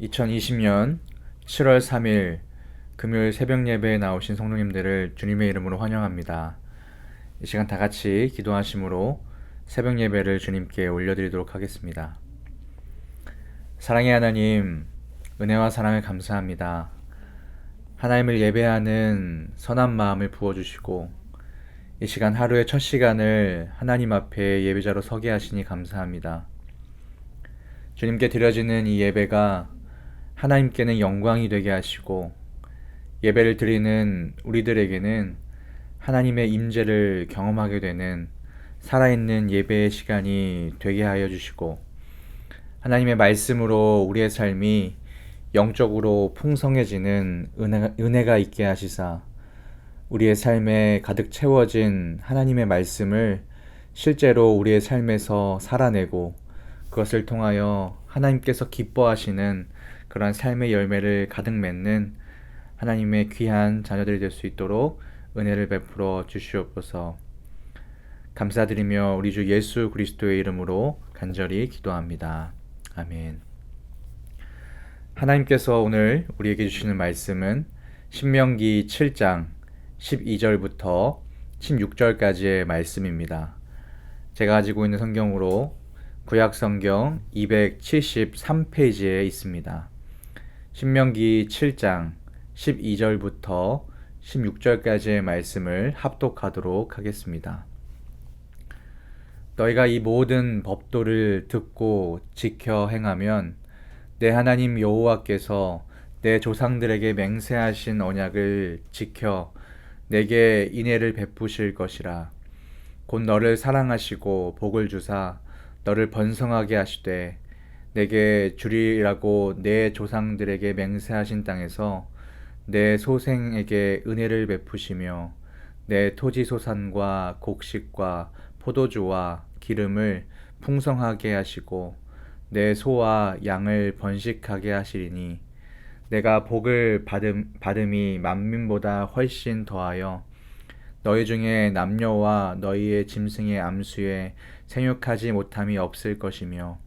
2020년 7월 3일 금요일 새벽 예배에 나오신 성도님들을 주님의 이름으로 환영합니다. 이 시간 다 같이 기도하심으로 새벽 예배를 주님께 올려드리도록 하겠습니다. 사랑의 하나님, 은혜와 사랑을 감사합니다. 하나님을 예배하는 선한 마음을 부어주시고 이 시간 하루의 첫 시간을 하나님 앞에 예배자로 서게 하시니 감사합니다. 주님께 드려지는 이 예배가 하나님께는 영광이 되게 하시고 예배를 드리는 우리들에게는 하나님의 임재를 경험하게 되는 살아있는 예배의 시간이 되게 하여 주시고 하나님의 말씀으로 우리의 삶이 영적으로 풍성해지는 은혜가 있게 하시사 우리의 삶에 가득 채워진 하나님의 말씀을 실제로 우리의 삶에서 살아내고 그것을 통하여 하나님께서 기뻐하시는 그러한 삶의 열매를 가득 맺는 하나님의 귀한 자녀들이 될 수 있도록 은혜를 베풀어 주시옵소서. 감사드리며 우리 주 예수 그리스도의 이름으로 간절히 기도합니다. 아멘. 하나님께서 오늘 우리에게 주시는 말씀은 신명기 7장 12절부터 16절까지의 말씀입니다. 제가 가지고 있는 성경으로 구약성경 273페이지에 있습니다. 신명기 7장 12절부터 16절까지의 말씀을 합독하도록 하겠습니다. 너희가 이 모든 법도를 듣고 지켜 행하면 내 하나님 여호와께서 내 조상들에게 맹세하신 언약을 지켜 내게 인애를 베푸실 것이라. 곧 너를 사랑하시고 복을 주사 너를 번성하게 하시되 내게 주리라고 내 조상들에게 맹세하신 땅에서 내 소생에게 은혜를 베푸시며 내 토지 소산과 곡식과 포도주와 기름을 풍성하게 하시고 내 소와 양을 번식하게 하시리니 내가 복을 받음이 만민보다 훨씬 더하여 너희 중에 남녀와 너희의 짐승의 암수에 생육하지 못함이 없을 것이며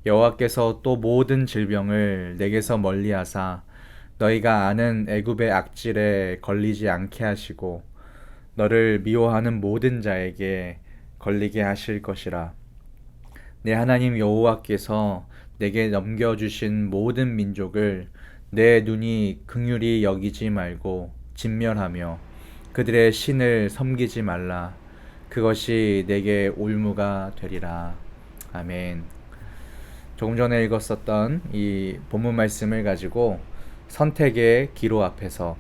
여호와께서 또 모든 질병을 내게서 멀리하사 너희가 아는 애굽의 악질에 걸리지 않게 하시고 너를 미워하는 모든 자에게 걸리게 하실 것이라. 내 하나님 여호와께서 내게 넘겨주신 모든 민족을 내 눈이 긍휼히 여기지 말고 진멸하며 그들의 신을 섬기지 말라. 그것이 내게 올무가 되리라. 아멘. 조금 전에 읽었었던 이 본문 말씀을 가지고 선택의 기로 앞에서라는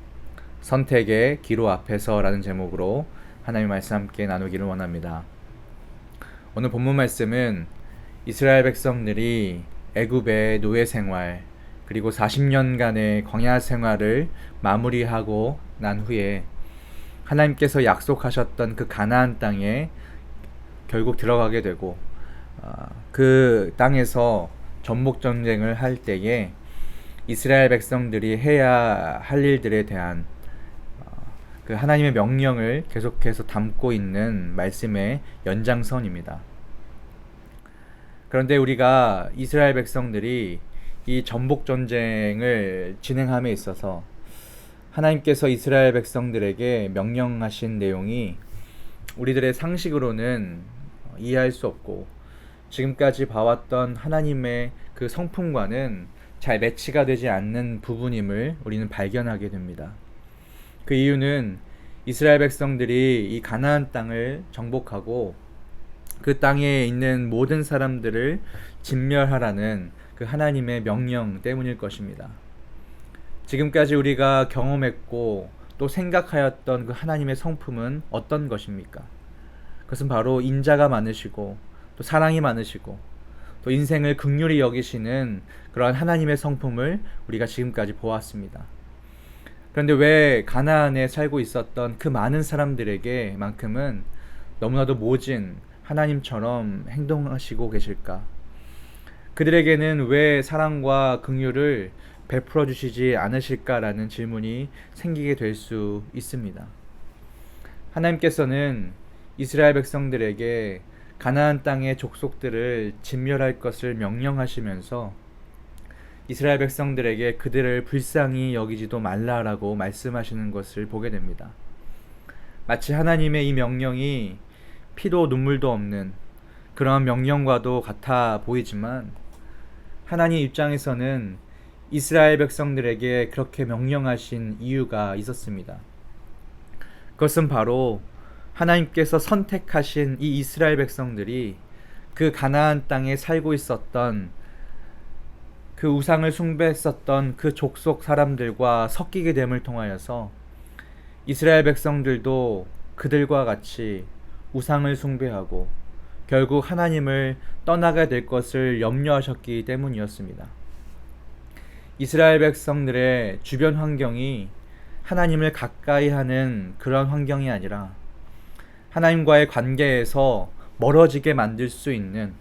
제목으로 하나님의 말씀 함께 나누기를 원합니다. 오늘 본문 말씀은 이스라엘 백성들이 애굽의 노예 생활 그리고 40년간의 광야 생활을 마무리하고 난 후에 하나님께서 약속하셨던 그 가나안 땅에 결국 들어가게 되고 그 땅에서 전복 전쟁을 할 때에 이스라엘 백성들이 해야 할 일들에 대한 그 하나님의 명령을 계속해서 담고 있는 말씀의 연장선입니다. 그런데 우리가 이스라엘 백성들이 이 전복 전쟁을 진행함에 있어서 하나님께서 이스라엘 백성들에게 명령하신 내용이 우리들의 상식으로는 이해할 수 없고 지금까지 봐왔던 하나님의 그 성품과는 잘 매치가 되지 않는 부분임을 우리는 발견하게 됩니다. 그 이유는 이스라엘 백성들이 이 가나안 땅을 정복하고 그 땅에 있는 모든 사람들을 진멸하라는 그 하나님의 명령 때문일 것입니다. 지금까지 우리가 경험했고 또 생각하였던 그 하나님의 성품은 어떤 것입니까? 그것은 바로 인자가 많으시고 또 사랑이 많으시고 또 인생을 긍휼히 여기시는 그러한 하나님의 성품을 우리가 지금까지 보았습니다. 그런데 왜 가나안에 살고 있었던 그 많은 사람들에게만큼은 너무나도 모진 하나님처럼 행동하시고 계실까? 그들에게는 왜 사랑과 긍휼을 베풀어 주시지 않으실까라는 질문이 생기게 될 수 있습니다. 하나님께서는 이스라엘 백성들에게 가나안 땅의 족속들을 진멸할 것을 명령하시면서 이스라엘 백성들에게 그들을 불쌍히 여기지도 말라라고 말씀하시는 것을 보게 됩니다. 마치 하나님의 이 명령이 피도 눈물도 없는 그러한 명령과도 같아 보이지만 하나님 입장에서는 이스라엘 백성들에게 그렇게 명령하신 이유가 있었습니다. 그것은 바로 하나님께서 선택하신 이 이스라엘 백성들이 그 가나안 땅에 살고 있었던 그 우상을 숭배했었던 그 족속 사람들과 섞이게 됨을 통하여서 이스라엘 백성들도 그들과 같이 우상을 숭배하고 결국 하나님을 떠나게 될 것을 염려하셨기 때문이었습니다. 이스라엘 백성들의 주변 환경이 하나님을 가까이 하는 그런 환경이 아니라 하나님과의 관계에서 멀어지게 만들 수 있는,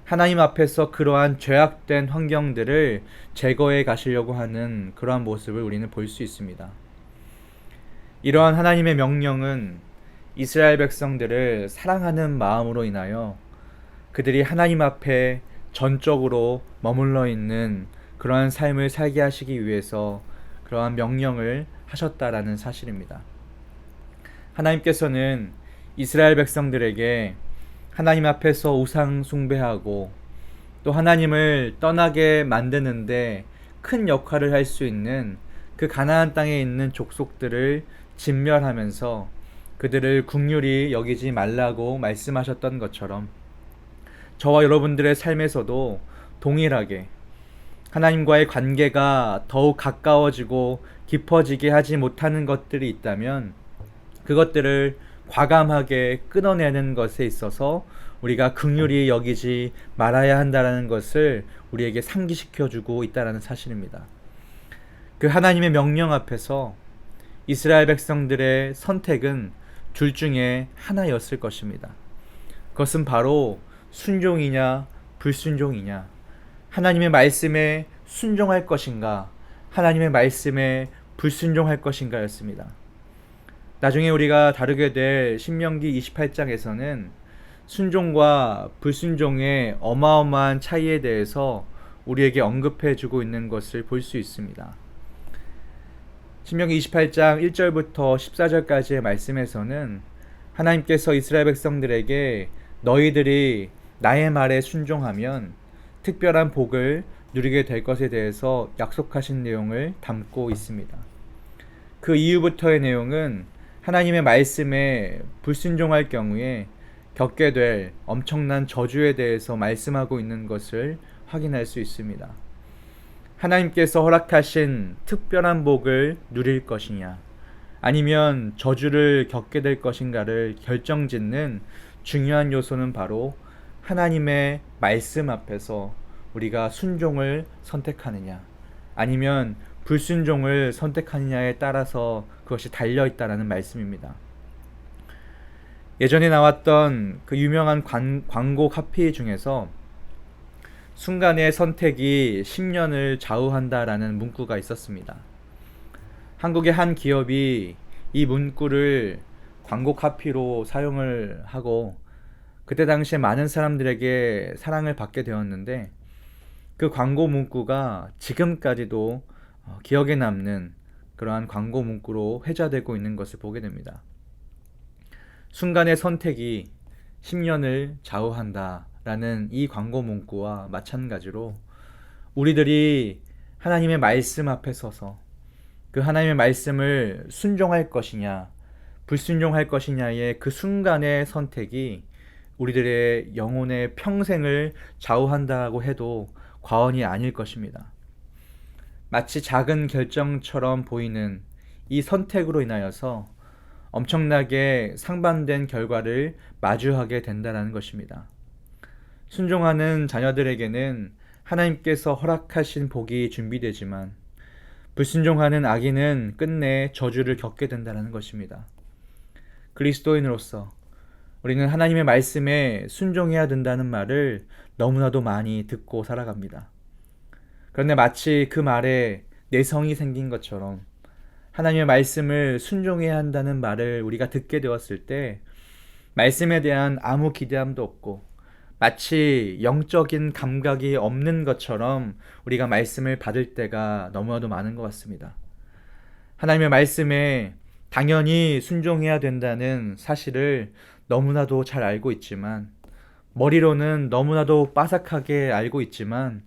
하나님 앞에서 그러한 죄악된 환경들을 제거해 가시려고 하는 그러한 모습을 우리는 볼 수 있습니다. 이러한 하나님의 명령은 이스라엘 백성들을 사랑하는 마음으로 인하여 그들이 하나님 앞에 전적으로 머물러 있는 그러한 삶을 살게 하시기 위해서 그러한 명령을 하셨다라는 사실입니다. 하나님께서는 이스라엘 백성들에게 하나님 앞에서 우상 숭배하고 또 하나님을 떠나게 만드는데 큰 역할을 할 수 있는 그 가나안 땅에 있는 족속들을 진멸하면서 그들을 긍휼히 여기지 말라고 말씀하셨던 것처럼 저와 여러분들의 삶에서도 동일하게 하나님과의 관계가 더욱 가까워지고 깊어지게 하지 못하는 것들이 있다면 그것들을 과감하게 끊어내는 것에 있어서 우리가 긍휼히 여기지 말아야 한다는 것을 우리에게 상기시켜 주고 있다는 사실입니다. 그 하나님의 명령 앞에서 이스라엘 백성들의 선택은 둘 중에 하나였을 것입니다. 그것은 바로 순종이냐 불순종이냐, 하나님의 말씀에 순종할 것인가 하나님의 말씀에 불순종할 것인가였습니다. 나중에 우리가 다루게 될 신명기 28장에서는 순종과 불순종의 어마어마한 차이에 대해서 우리에게 언급해 주고 있는 것을 볼 수 있습니다. 신명기 28장 1절부터 14절까지의 말씀에서는 하나님께서 이스라엘 백성들에게 너희들이 나의 말에 순종하면 특별한 복을 누리게 될 것에 대해서 약속하신 내용을 담고 있습니다. 그 이후부터의 내용은 하나님의 말씀에 불순종할 경우에 겪게 될 엄청난 저주에 대해서 말씀하고 있는 것을 확인할 수 있습니다. 하나님께서 허락하신 특별한 복을 누릴 것이냐 아니면 저주를 겪게 될 것인가를 결정짓는 중요한 요소는 바로 하나님의 말씀 앞에서 우리가 순종을 선택하느냐 아니면 불순종을 선택하느냐에 따라서 그것이 달려있다라는 말씀입니다. 예전에 나왔던 그 유명한 광고 카피 중에서 순간의 선택이 10년을 좌우한다라는 문구가 있었습니다. 한국의 한 기업이 이 문구를 광고 카피로 사용을 하고 그때 당시에 많은 사람들에게 사랑을 받게 되었는데 그 광고 문구가 지금까지도 기억에 남는 그러한 광고 문구로 회자되고 있는 것을 보게 됩니다. 순간의 선택이 10년을 좌우한다 라는 이 광고 문구와 마찬가지로 우리들이 하나님의 말씀 앞에 서서 그 하나님의 말씀을 순종할 것이냐 불순종할 것이냐의 그 순간의 선택이 우리들의 영혼의 평생을 좌우한다고 해도 과언이 아닐 것입니다. 마치 작은 결정처럼 보이는 이 선택으로 인하여서 엄청나게 상반된 결과를 마주하게 된다는 것입니다. 순종하는 자녀들에게는 하나님께서 허락하신 복이 준비되지만 불순종하는 아기는 끝내 저주를 겪게 된다는 것입니다. 그리스도인으로서 우리는 하나님의 말씀에 순종해야 된다는 말을 너무나도 많이 듣고 살아갑니다. 그런데 마치 그 말에 내성이 생긴 것처럼 하나님의 말씀을 순종해야 한다는 말을 우리가 듣게 되었을 때 말씀에 대한 아무 기대함도 없고 마치 영적인 감각이 없는 것처럼 우리가 말씀을 받을 때가 너무나도 많은 것 같습니다. 하나님의 말씀에 당연히 순종해야 된다는 사실을 너무나도 잘 알고 있지만, 머리로는 너무나도 빠삭하게 알고 있지만,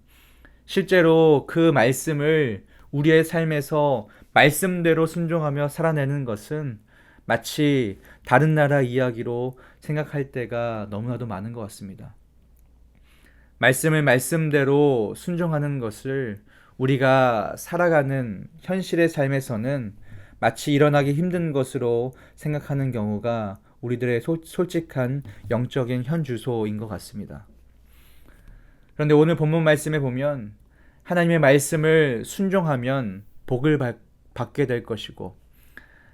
실제로 그 말씀을 우리의 삶에서 말씀대로 순종하며 살아내는 것은 마치 다른 나라 이야기로 생각할 때가 너무나도 많은 것 같습니다. 말씀을 말씀대로 순종하는 것을 우리가 살아가는 현실의 삶에서는 마치 일어나기 힘든 것으로 생각하는 경우가 우리들의 솔직한 영적인 현주소인 것 같습니다. 그런데 오늘 본문 말씀에 보면 하나님의 말씀을 순종하면 복을 받게 될 것이고,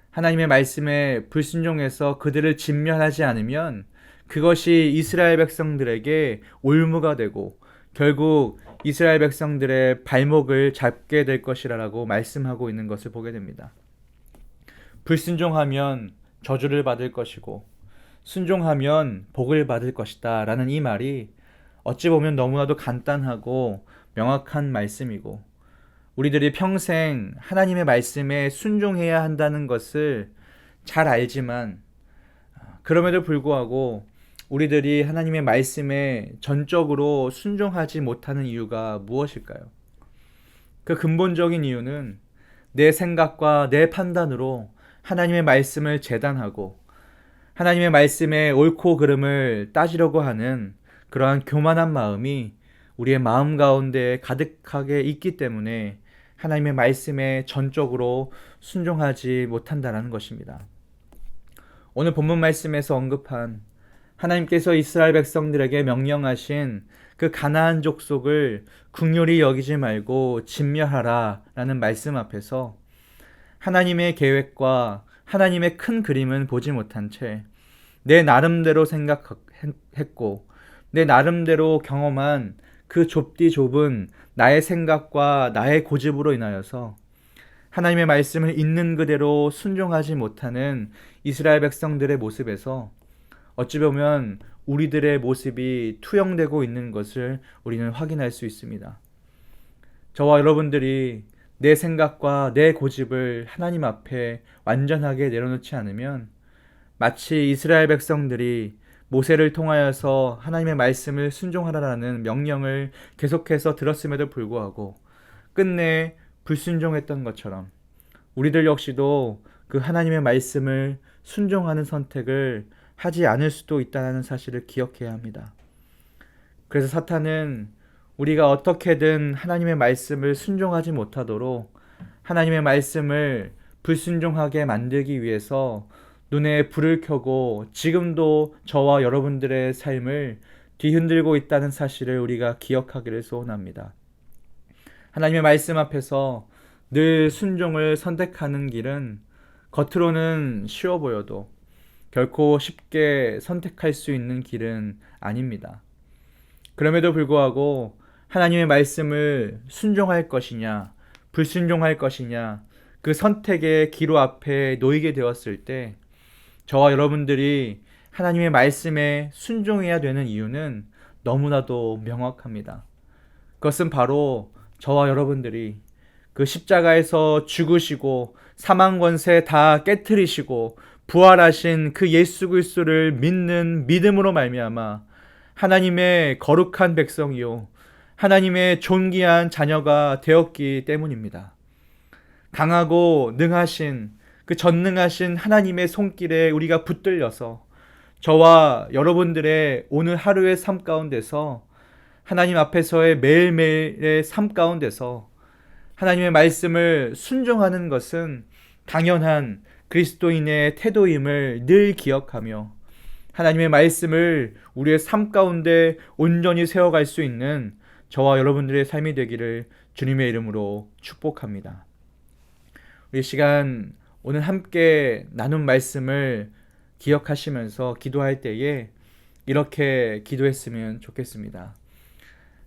하나님의 말씀에 불순종해서 그들을 진멸하지 않으면 그것이 이스라엘 백성들에게 올무가 되고 결국 이스라엘 백성들의 발목을 잡게 될 것이라고 말씀하고 있는 것을 보게 됩니다. 불순종하면 저주를 받을 것이고 순종하면 복을 받을 것이다 라는 이 말이 어찌 보면 너무나도 간단하고 명확한 말씀이고, 우리들이 평생 하나님의 말씀에 순종해야 한다는 것을 잘 알지만, 그럼에도 불구하고 우리들이 하나님의 말씀에 전적으로 순종하지 못하는 이유가 무엇일까요? 그 근본적인 이유는 내 생각과 내 판단으로 하나님의 말씀을 재단하고 하나님의 말씀의 옳고 그름을 따지려고 하는 그러한 교만한 마음이 우리의 마음 가운데 가득하게 있기 때문에 하나님의 말씀에 전적으로 순종하지 못한다는 것입니다. 오늘 본문 말씀에서 언급한 하나님께서 이스라엘 백성들에게 명령하신 그 가나안 족속을 긍휼히 여기지 말고 진멸하라 라는 말씀 앞에서 하나님의 계획과 하나님의 큰 그림은 보지 못한 채 내 나름대로 생각했고 내 나름대로 경험한 그 좁디 좁은 나의 생각과 나의 고집으로 인하여서 하나님의 말씀을 있는 그대로 순종하지 못하는 이스라엘 백성들의 모습에서 어찌 보면 우리들의 모습이 투영되고 있는 것을 우리는 확인할 수 있습니다. 저와 여러분들이 내 생각과 내 고집을 하나님 앞에 완전하게 내려놓지 않으면 마치 이스라엘 백성들이 모세를 통하여서 하나님의 말씀을 순종하라는 명령을 계속해서 들었음에도 불구하고 끝내 불순종했던 것처럼 우리들 역시도 그 하나님의 말씀을 순종하는 선택을 하지 않을 수도 있다는 사실을 기억해야 합니다. 그래서 사탄은 우리가 어떻게든 하나님의 말씀을 순종하지 못하도록 하나님의 말씀을 불순종하게 만들기 위해서 눈에 불을 켜고 지금도 저와 여러분들의 삶을 뒤흔들고 있다는 사실을 우리가 기억하기를 소원합니다. 하나님의 말씀 앞에서 늘 순종을 선택하는 길은 겉으로는 쉬워 보여도 결코 쉽게 선택할 수 있는 길은 아닙니다. 그럼에도 불구하고 하나님의 말씀을 순종할 것이냐, 불순종할 것이냐, 그 선택의 기로 앞에 놓이게 되었을 때 저와 여러분들이 하나님의 말씀에 순종해야 되는 이유는 너무나도 명확합니다. 그것은 바로 저와 여러분들이 그 십자가에서 죽으시고 사망 권세 다 깨트리시고 부활하신 그 예수 그리스도를 믿는 믿음으로 말미암아 하나님의 거룩한 백성이요 하나님의 존귀한 자녀가 되었기 때문입니다. 강하고 능하신 그 전능하신 하나님의 손길에 우리가 붙들려서 저와 여러분들의 오늘 하루의 삶 가운데서 하나님 앞에서의 매일매일의 삶 가운데서 하나님의 말씀을 순종하는 것은 당연한 그리스도인의 태도임을 늘 기억하며 하나님의 말씀을 우리의 삶 가운데 온전히 세워갈 수 있는 저와 여러분들의 삶이 되기를 주님의 이름으로 축복합니다. 우리 시간 오늘 함께 나눈 말씀을 기억하시면서 기도할 때에 이렇게 기도했으면 좋겠습니다.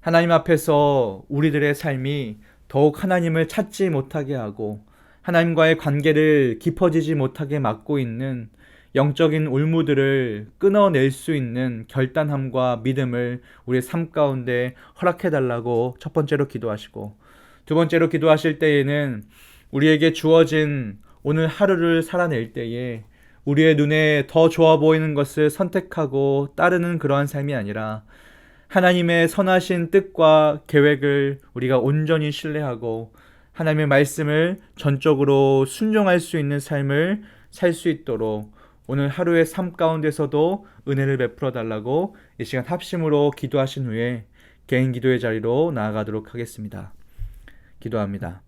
하나님 앞에서 우리들의 삶이 더욱 하나님을 찾지 못하게 하고 하나님과의 관계를 깊어지지 못하게 막고 있는 영적인 올무들을 끊어낼 수 있는 결단함과 믿음을 우리의 삶 가운데 허락해달라고 첫 번째로 기도하시고, 두 번째로 기도하실 때에는 우리에게 주어진 오늘 하루를 살아낼 때에 우리의 눈에 더 좋아 보이는 것을 선택하고 따르는 그러한 삶이 아니라 하나님의 선하신 뜻과 계획을 우리가 온전히 신뢰하고 하나님의 말씀을 전적으로 순종할 수 있는 삶을 살 수 있도록 오늘 하루의 삶 가운데서도 은혜를 베풀어 달라고 이 시간 합심으로 기도하신 후에 개인 기도의 자리로 나아가도록 하겠습니다. 기도합니다.